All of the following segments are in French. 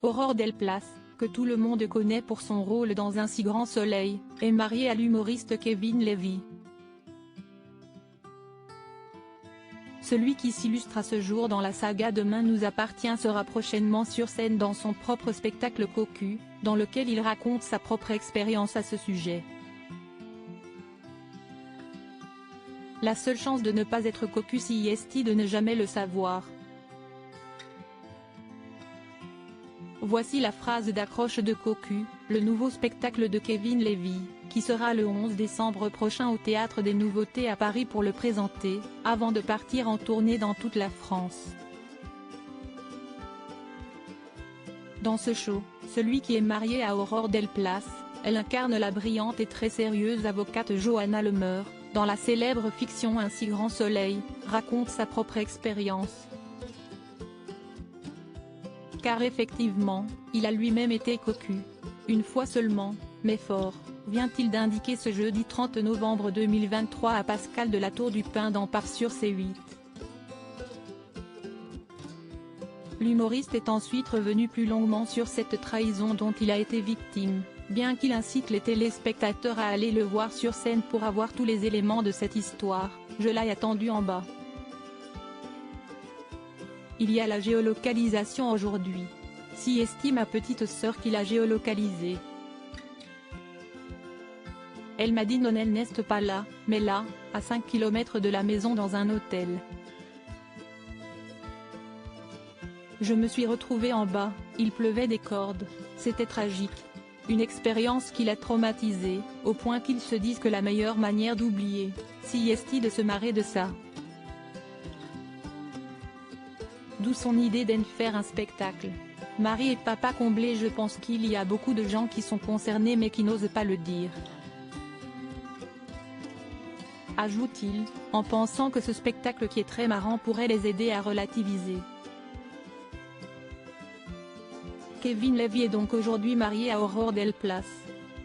Aurore Delplace, que tout le monde connaît pour son rôle dans Un si grand soleil, est mariée à l'humoriste Kevin Levy. Celui qui s'illustre à ce jour dans la saga Demain nous appartient sera prochainement sur scène dans son propre spectacle Cocu, dans lequel il raconte sa propre expérience à ce sujet. La seule chance de ne pas être cocu est de ne jamais le savoir. Voici la phrase d'accroche de Cocu, le nouveau spectacle de Kevin Levy, qui sera le 11 décembre prochain au Théâtre des Nouveautés à Paris pour le présenter, avant de partir en tournée dans toute la France. Dans ce show, celui qui est marié à Aurore Delplace, elle incarne la brillante et très sérieuse avocate Johanna Lemeur, dans la célèbre fiction Un si grand soleil, raconte sa propre expérience. Car effectivement, il a lui-même été cocu. Une fois seulement, mais fort, vient-il d'indiquer ce jeudi 30 novembre 2023 à Pascal de la Tour du Pin dans Part sur C8. L'humoriste est ensuite revenu plus longuement sur cette trahison dont il a été victime, bien qu'il incite les téléspectateurs à aller le voir sur scène pour avoir tous les éléments de cette histoire. Je l'ai attendu en bas. Il y a la géolocalisation aujourd'hui. Si estime ma petite sœur qui l'a géolocalisée. Elle m'a dit non, elle n'est pas là, mais là, à 5 km de la maison dans un hôtel. Je me suis retrouvée en bas, il pleuvait des cordes, c'était tragique. Une expérience qui l'a traumatisé, au point qu'ils se disent que la meilleure manière d'oublier, c'est de se marrer de ça. D'où son idée d'en faire un spectacle. Marie et papa comblés. Je pense qu'il y a beaucoup de gens qui sont concernés mais qui n'osent pas le dire. Ajoute-t-il, en pensant que ce spectacle qui est très marrant pourrait les aider à relativiser. Kevin Levy est donc aujourd'hui marié à Aurore Delplace.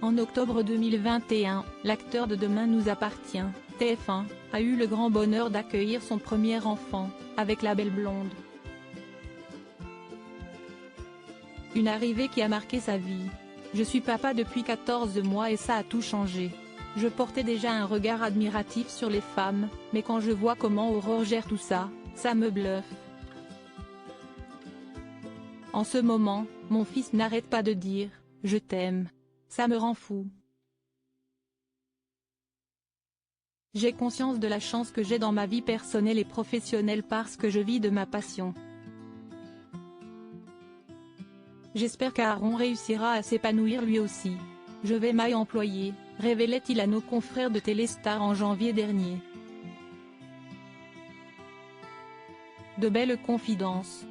En octobre 2021, l'acteur de Demain nous appartient, TF1, a eu le grand bonheur d'accueillir son premier enfant, avec la belle blonde. Une arrivée qui a marqué sa vie. Je suis papa depuis 14 mois et ça a tout changé. Je portais déjà un regard admiratif sur les femmes, mais quand je vois comment Aurore gère tout ça, ça me bluffe. En ce moment, mon fils n'arrête pas de dire « Je t'aime ». Ça me rend fou. J'ai conscience de la chance que j'ai dans ma vie personnelle et professionnelle parce que je vis de ma passion. J'espère qu'Aaron réussira à s'épanouir lui aussi. Je vais m'y employer, révélait-il à nos confrères de Téléstar en janvier dernier. De belles confidences.